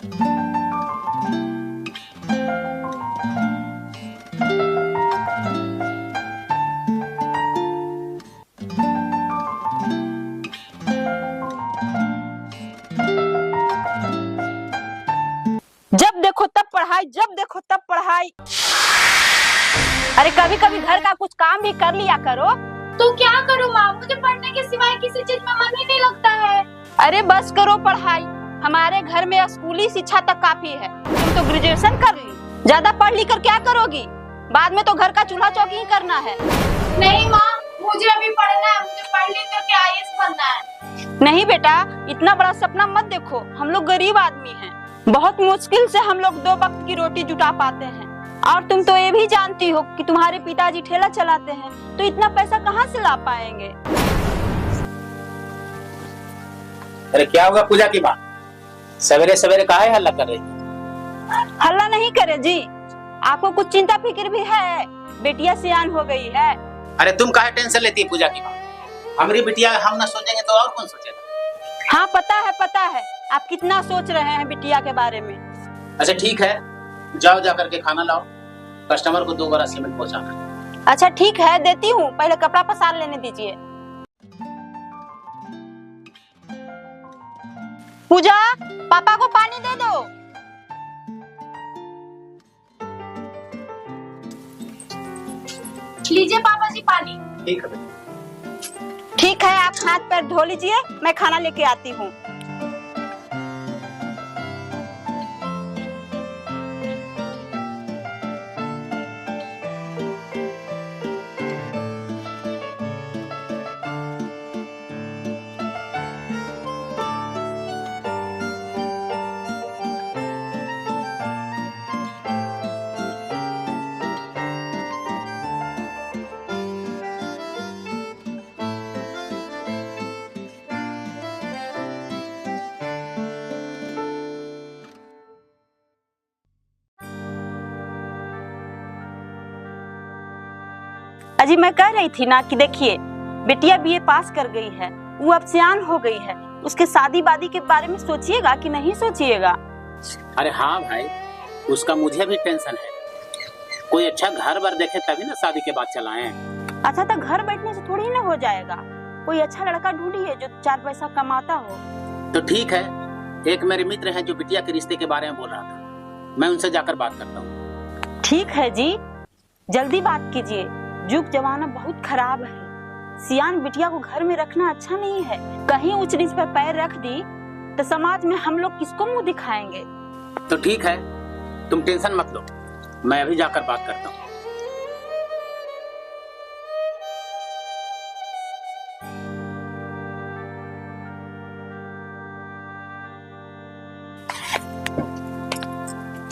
जब देखो तब पढ़ाई, जब देखो तब पढ़ाई। अरे कभी कभी घर का कुछ काम भी कर लिया करो। तो क्या करूँ माँ, मुझे पढ़ने के सिवाय किसी चीज में मन ही नहीं लगता है। अरे बस करो पढ़ाई, हमारे घर में स्कूली शिक्षा तक काफी है। तुम तो ग्रेजुएशन कर ली, ज्यादा पढ़ लिख कर क्या करोगी? बाद में तो घर का चूल्हा चौकी ही करना है। नहीं माँ, मुझे अभी पढ़ना है, मुझे पढ़ लिख करके आईएएस बनना है। नहीं बेटा, इतना बड़ा सपना मत देखो। हम लोग गरीब आदमी हैं, बहुत मुश्किल से हम लोग 2 वक्त की रोटी जुटा पाते हैं। और तुम तो ये भी जानती हो कि तुम्हारे पिताजी ठेला चलाते हैं, तो इतना पैसा कहाँ से ला पाएंगे? अरे क्या होगा पूजा की माँ, सवेरे सवेरे काहे हल्ला कर रही? हल्ला नहीं करे जी, आपको कुछ चिंता फिक्र भी है? बेटिया सियान हो गई है। अरे तुम काहे टेंशन लेती है पूजा की माँ? हमारी बिटिया हम ना सोचेंगे तो और कौन सोचेगा? हाँ पता है आप कितना सोच रहे हैं बिटिया के बारे में। अच्छा ठीक है, जाओ जा करके खाना लाओ, कस्टमर को 2 बोरा सीमेंट पहुंचाना। अच्छा ठीक है, देती हूँ, पहले कपड़ा पसार लेने दीजिए। पूजा, पापा को पानी दे दो। लीजिए पापा जी पानी। ठीक है। ठीक है, आप हाथ पैर धो लीजिए, मैं खाना लेके आती हूँ। अजी मैं कह रही थी ना कि देखिए, बिटिया बीए पास कर गई है, वो अब सियान हो गई है, उसके शादी वादी के बारे में सोचिएगा कि नहीं सोचिएगा? अरे हाँ भाई, उसका मुझे भी टेंशन है। कोई अच्छा घर बार देखे तभी ना शादी के बाद चलाएं। अच्छा तो घर बैठने से थोड़ी ना हो जाएगा, कोई अच्छा लड़का ढूंढिए जो 4 पैसा कमाता हो। तो ठीक है, एक मेरे मित्र हैं जो बिटिया के रिश्ते के बारे में बोल रहा था, मैं उनसे जाकर बात करता हूँ। ठीक है जी, जल्दी बात कीजिए, युग जमाना बहुत खराब है। सियान बिटिया को घर में रखना अच्छा नहीं है। कहीं ऊंच नीच पर पैर रख दी तो समाज में हम लोग किसको मुंह दिखाएंगे? तो ठीक है, तुम टेंशन मत लो, मैं अभी जाकर बात करता हूँ।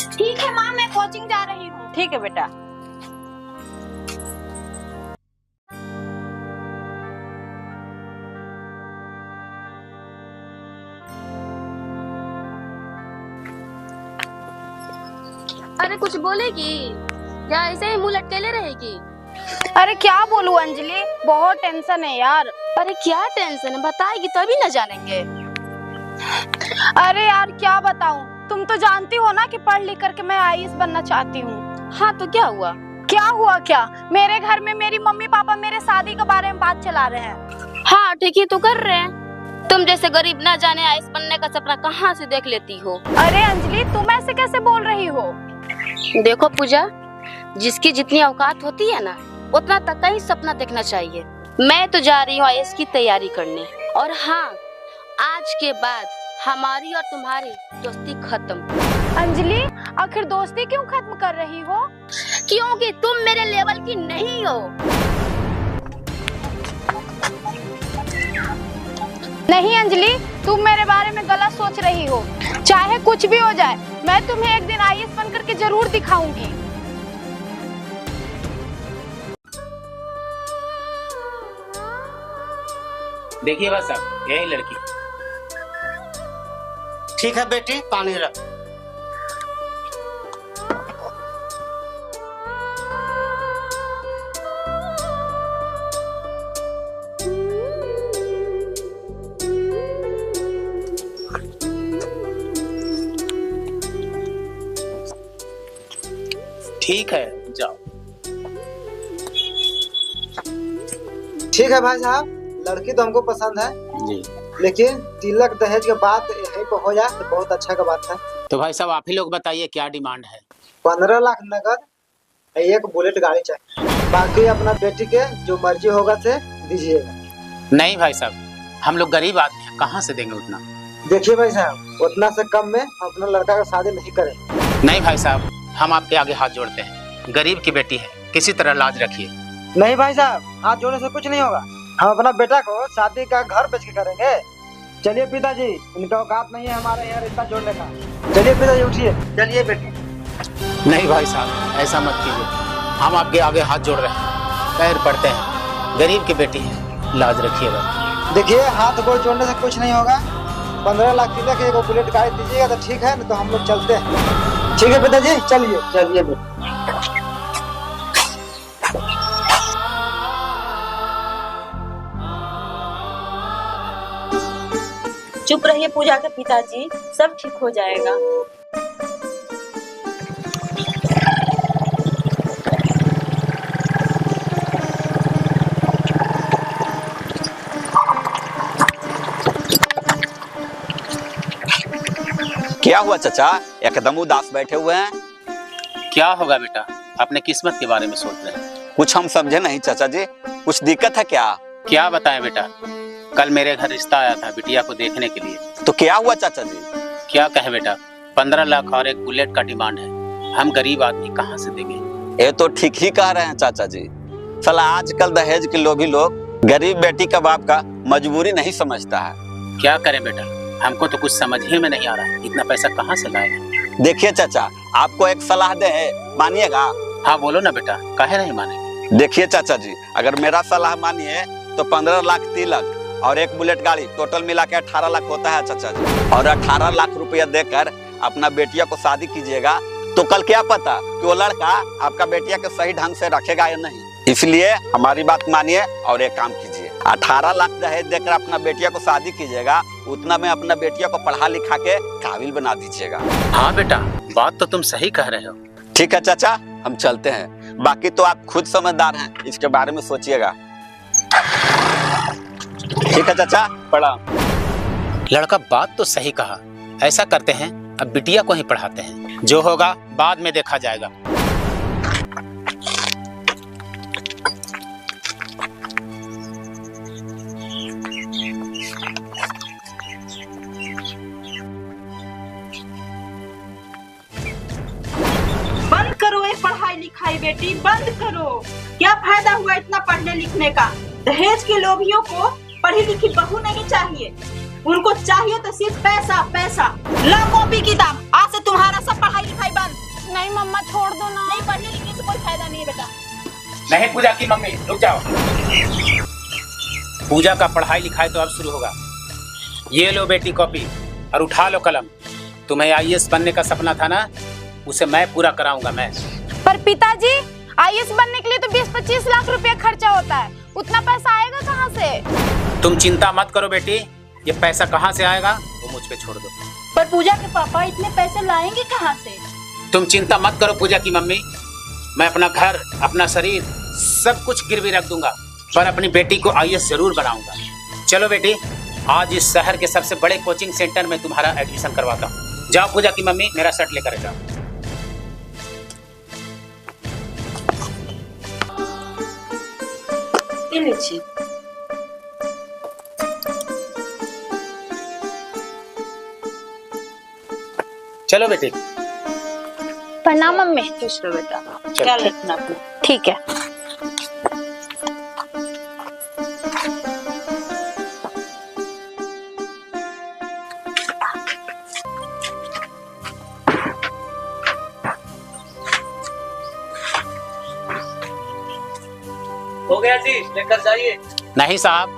ठीक है माँ, मैं कोचिंग जा रही हूँ। ठीक है बेटा। अरे कुछ बोलेगी या ऐसे ही मुंह लटकेले रहेगी? अरे क्या बोलूं अंजलि, बहुत टेंशन है यार। अरे क्या टेंशन है, बताएगी तभी ना जानेंगे। अरे यार क्या बताऊं, तुम तो जानती हो ना कि पढ़ लिख करके मैं आईएएस बनना चाहती हूँ। हाँ तो क्या हुआ? क्या हुआ क्या, मेरे घर में मेरी मम्मी पापा मेरे शादी के बारे में बात चला रहे हैं। हाँ ठीक ही तो कर रहे हैं। तुम जैसे गरीब ना जाने आईएएस बनने का सपना कहाँ से देख लेती हो? अरे अंजलि तुम ऐसे कैसे बोल रही हो? देखो पूजा, जिसकी जितनी औकात होती है ना, उतना तक का ही सपना देखना चाहिए। मैं तो जा रही हूँ आईएएस की तैयारी करने। और हाँ, आज के बाद हमारी और तुम्हारी दोस्ती खत्म। अंजलि आखिर दोस्ती क्यों खत्म कर रही हो? क्योंकि तुम मेरे लेवल की नहीं हो। नहीं अंजलि, तुम मेरे बारे में गलत सोच रही हो। चाहे कुछ भी हो जाए, मैं तुम्हें एक दिन आईएएस बनकर के जरूर दिखाऊंगी। देखिए बस अब यही लड़की। ठीक है बेटी, पानी रख। ठीक है, जाओ। ठीक है भाई साहब, लड़की तो हमको पसंद है, जी। लेकिन तिलक दहेज के बाद यहीं पर हो जाए तो बहुत अच्छा का बात है। तो भाई साहब आप ही लोग बताइए क्या डिमांड है? 15 लाख नगद, एक बुलेट गाड़ी चाहिए, बाकी अपना बेटी के जो मर्जी होगा से दीजिएगा। नहीं भाई साहब, हम लोग गरीब आदमी हैं, कहाँ से देंगे उतना? देखिए भाई साहब, उतना से कम में अपना लड़का का शादी नहीं करें। नहीं भाई साहब, हम आपके आगे हाथ जोड़ते हैं, गरीब की बेटी है, किसी तरह लाज रखिए। नहीं भाई साहब, हाथ जोड़ने से कुछ नहीं होगा। हम अपना बेटा को शादी का घर बेच के करेंगे। चलिए पिताजी, इनका औकात नहीं है हमारे यहाँ रिश्ता जोड़ने का। चलिए पिताजी उठिए, चलिए बेटी। नहीं भाई साहब, ऐसा मत कीजिए, हम आपके आगे हाथ जोड़ रहे हैं, पैर पड़ते हैं, गरीब की बेटी है, लाज रखिएगा। देखिए, हाथ गोड़ जोड़ने से कुछ नहीं होगा। 15 लाख तिलक एक बुलेट गाड़ी दीजिएगा तो ठीक है, नहीं तो हम लोग चलते हैं। ठीक है पिताजी, चलिए चलिए बेटी। चुप रहिए पूजा के पिताजी, सब ठीक हो जाएगा। क्या हुआ चाचा, एकदम उदास बैठे हुए हैं? क्या होगा बेटा, अपने किस्मत के बारे में सोच रहे हैं। कुछ हम समझे नहीं चाचा जी, कुछ दिक्कत है क्या? क्या बताएं बेटा, कल मेरे घर रिश्ता आया था बिटिया को देखने के लिए। तो क्या हुआ चाचा जी? क्या कहे बेटा, 15 लाख और एक बुलेट का डिमांड है, हम गरीब आदमी कहाँ से देंगे? ये तो ठीक ही कह रहे हैं चाचा जी। साला आजकल दहेज के लोभी लोग गरीब बेटी का बाप का मजबूरी नहीं समझता है। क्या करें बेटा, हमको तो कुछ समझ ही में नहीं आ रहा है, इतना पैसा कहाँ से लाएंगे? देखिए चाचा, आपको एक सलाह दे, मानिएगा? हाँ बोलो ना बेटा, काहे नहीं मानेंगे? देखिए चाचा जी, अगर मेरा सलाह मानिए तो 15 लाख तिलक और एक बुलेट गाड़ी टोटल मिला के 18 लाख होता है चाचा जी। और 18 लाख रुपया देकर अपना बेटिया को शादी कीजिएगा तो कल क्या पता कि वो लड़का आपका बेटिया के सही ढंग से रखेगा या नहीं। इसलिए हमारी बात मानिए और एक काम कीजिए, 18 लाख दहेज देकर अपना बेटिया को शादी कीजिएगा, उतना में अपना बेटिया को पढ़ा लिखा के काबिल बना दीजिएगा। हाँ बेटा, बात तो तुम सही कह रहे हो। ठीक है चाचा, हम चलते हैं, बाकी तो आप खुद समझदार हैं, इसके बारे में सोचिएगा। ठीक है चाचा, प्रणाम। लड़का बात तो सही कहा, ऐसा करते हैं, अब बिटिया को ही पढ़ाते हैं, जो होगा बाद में देखा जाएगा। बंद करो ये पढ़ाई लिखाई बेटी, बंद करो। क्या फायदा हुआ इतना पढ़ने लिखने का? दहेज के लोभियों को पढ़ी लिखी बहू नहीं चाहिए, उनको चाहिए तो सिर्फ पैसा पैसा। ला कॉपी किताब, आज से तुम्हारा सब पढ़ाई लिखाई बंद। नहीं मम्मा, छोड़ दो ना। नहीं, पढ़ने लिखने से कोई फायदा नहीं है बेटा। नहीं पूजा की मम्मी, रुक जाओ। पूजा का पढ़ाई लिखाई तो अब शुरू होगा। ये लो बेटी कॉपी और उठा लो कलम। तुम्हें IAS बनने का सपना था ना, उसे मैं पूरा कराऊंगा मैं। पर पिताजी, IAS बनने के लिए तो 20-25 लाख रुपया खर्चा होता है, उतना पैसा आएगा कहाँ से? तुम चिंता मत करो बेटी, ये पैसा कहाँ से आएगा वो मुझ पे छोड़ दो। पर पूजा के पापा इतने पैसे लाएंगे कहाँ से? तुम चिंता मत करो पूजा की मम्मी, मैं अपना घर, अपना शरीर सब कुछ गिरवी रख दूंगा, पर अपनी बेटी को IAS जरूर बनाऊंगा। चलो बेटी, आज इस शहर के सबसे बड़े कोचिंग सेंटर में तुम्हारा एडमिशन करवाता हूँ। जाओ पूजा की मम्मी, मेरा शर्ट लेकर जाओ। ये लीजिए। चलो बेटी। प्रणाम मम्मी। खुश रहो बेटा, चलो। ख्याल रखना अपना। ठीक है। हो गया जी, लेकर जाइए। नहीं साहब,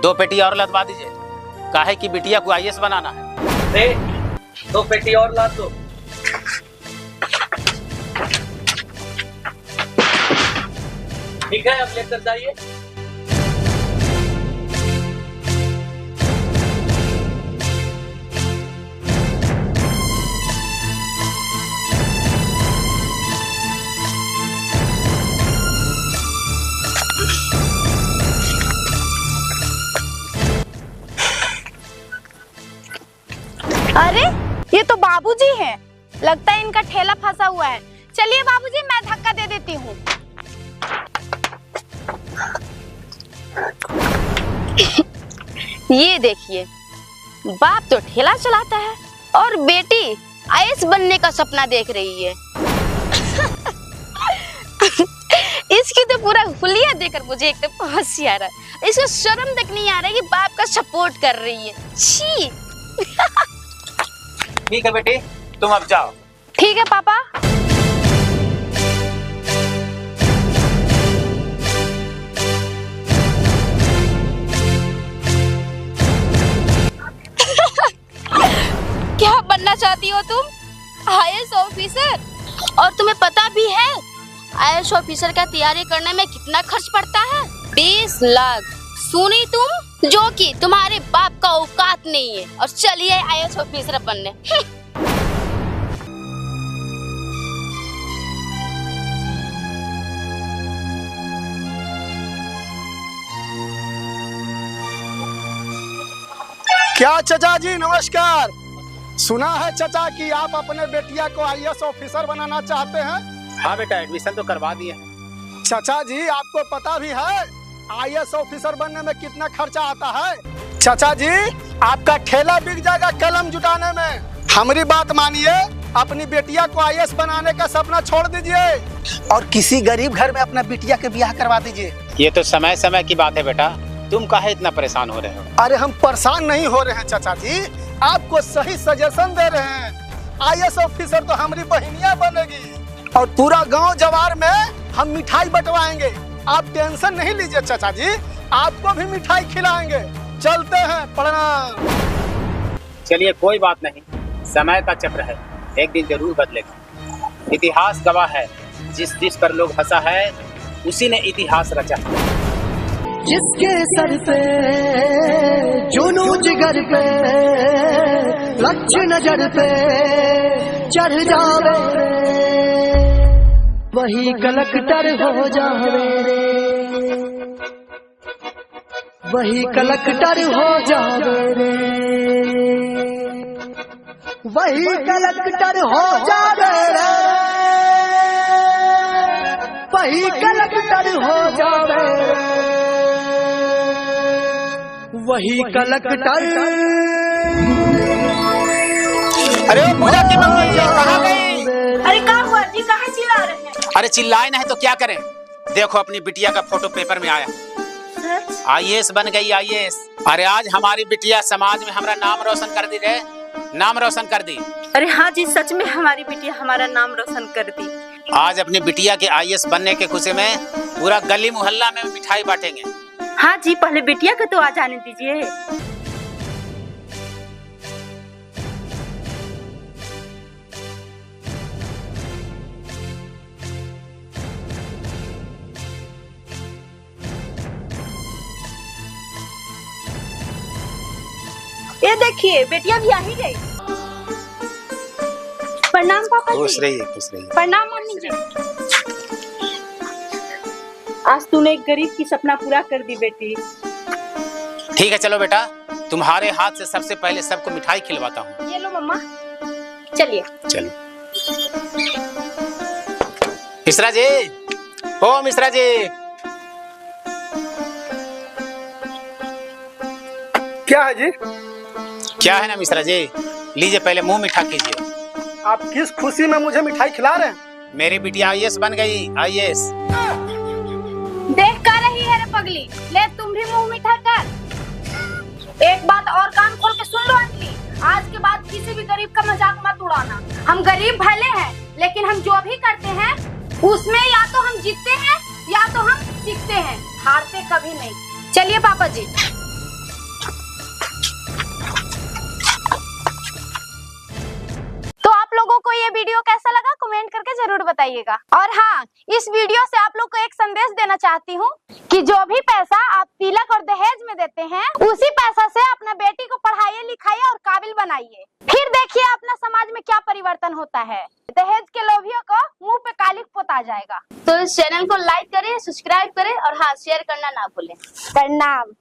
2 पेटी और लदवा दीजिए, काहे की बिटिया को IAS बनाना है। 2 पेटी और ला दो। ठीक है, अब लेकर जाइए। अरे ये तो बाबूजी हैं। लगता है इनका ठेला फंसा हुआ है। चलिए बाबूजी, मैं धक्का दे देती हूँ। ये देखिए, बाप तो ठेला चलाता है और बेटी आईएएस बनने का सपना देख रही है। इसकी तो पूरा हुलिया देखकर मुझे एकदम हंसी आ रहा है। इसको शर्म तक नहीं आ रहा है कि बाप का सपोर्ट कर रही है। छी। ठीक है बेटी, तुम अब जाओ। ठीक है पापा। क्या बनना चाहती हो तुम? IAS officer? और तुम्हें पता भी है आईएएस ऑफिसर का तैयारी करने में कितना खर्च पड़ता है? 20 लाख। सुनी तुम? जो कि तुम्हारे बाप का औकात नहीं है और चलिए आईएएस ऑफिसर बनने। क्या चाचा जी नमस्कार। सुना है चाचा कि आप अपने बेटिया को आईएएस ऑफिसर बनाना चाहते हैं। हाँ बेटा, एडमिशन तो करवा दिए। चाचा जी आपको पता भी है आईएएस ऑफिसर बनने में कितना खर्चा आता है? चाचा जी आपका ठेला बिक जाएगा कलम जुटाने में। हमारी बात मानिए, अपनी बेटिया को आईएएस बनाने का सपना छोड़ दीजिए और किसी गरीब घर में अपना बेटिया के ब्याह करवा दीजिए। ये तो समय समय की बात है बेटा, तुम काहे इतना परेशान हो रहे हो? अरे हम परेशान नहीं हो रहे हैं चाचा जी, आपको सही सजेशन दे रहे हैं। आईएएस ऑफिसर तो हमारी बहनिया बनेगी और पूरा गांव जवार में हम मिठाई बंटवाएंगे। आप टेंशन नहीं लीजिए चाचा जी, आपको भी मिठाई खिलाएंगे। चलते हैं, प्रणाम। चलिए कोई बात नहीं, समय का चक्र है, एक दिन जरूर बदलेगा। इतिहास गवाह है, जिस जिस पर लोग हंसा है उसी ने इतिहास रचा। जिसके सर पे जुनू जिगर पे लक्ष्य नजर पे चढ़ जावे रे, वही कलेक्टर हो जावे रे, वही कलेक्टर हो जावे रे, वही कलेक्टर हो जावे रे, वही कलेक्टर हो जावे रे, वही कलेक्टर। अरे पूजा की मम्मी कहाँ गई? अरे क्या हुआ जी, कहाँ चिल्ला रहे हैं? अरे चिल्लाए नहीं तो क्या करें? देखो अपनी बिटिया का फोटो पेपर में आया, आईएएस बन गई आईएएस। अरे आज हमारी बिटिया समाज में हमारा नाम रोशन कर दी रे, नाम रोशन कर दी। अरे हाँ जी, सच में हमारी बिटिया हमारा नाम रोशन कर दी। आज अपनी बिटिया के आईएएस बनने के खुशी में पूरा गली मोहल्ला में मिठाई बांटेंगे। हाँ जी, पहले बिटिया को तो आ जाने दीजिए। ये देखिए बेटिया भी आ ही गई। प्रणाम पापा जी। खुश रहिए, खुश रहिए। प्रणाम मम्मी जी। आज तूने एक गरीब की सपना पूरा कर दी बेटी। ठीक है चलो बेटा, तुम्हारे हाथ से सबसे पहले सबको मिठाई खिलवाता हूँ। ये लो मम्मा, चलिए। चलो मिश्रा जी, ओ मिश्रा जी। क्या है जी? क्या है ना मिश्रा जी, लीजिए पहले मुंह मीठा कीजिए। आप किस खुशी में मुझे मिठाई खिला रहे हैं? मेरी बिटिया आईएएस बन गई, आईएएस। देख कर रही है रे पगली, ले तुम भी मुंह मीठा कर। एक बात और कान खोल के सुन लो अंजलि, आज के बाद किसी भी गरीब का मजाक मत उड़ाना। हम गरीब भले हैं, लेकिन हम जो भी करते हैं उसमें या तो हम जीतते हैं या तो हम सीखते हैं, हारते कभी नहीं। चलिए पापा जी। तो आप लोगों को ये वीडियो कैसा लगा कमेंट करके जरूर बताइएगा। और हाँ, इस वीडियो से आप लोग को एक संदेश देना चाहती हूँ कि जो भी पैसा आप तिलक और दहेज में देते हैं, उसी पैसा से अपना बेटी को पढ़ाइए लिखाइए और काबिल बनाइए। फिर देखिए अपना समाज में क्या परिवर्तन होता है। दहेज के लोभियों को मुंह पे कालिक पोता जाएगा। तो इस चैनल को लाइक करें, सब्सक्राइब करें और हाँ शेयर करना ना भूलें। प्रणाम।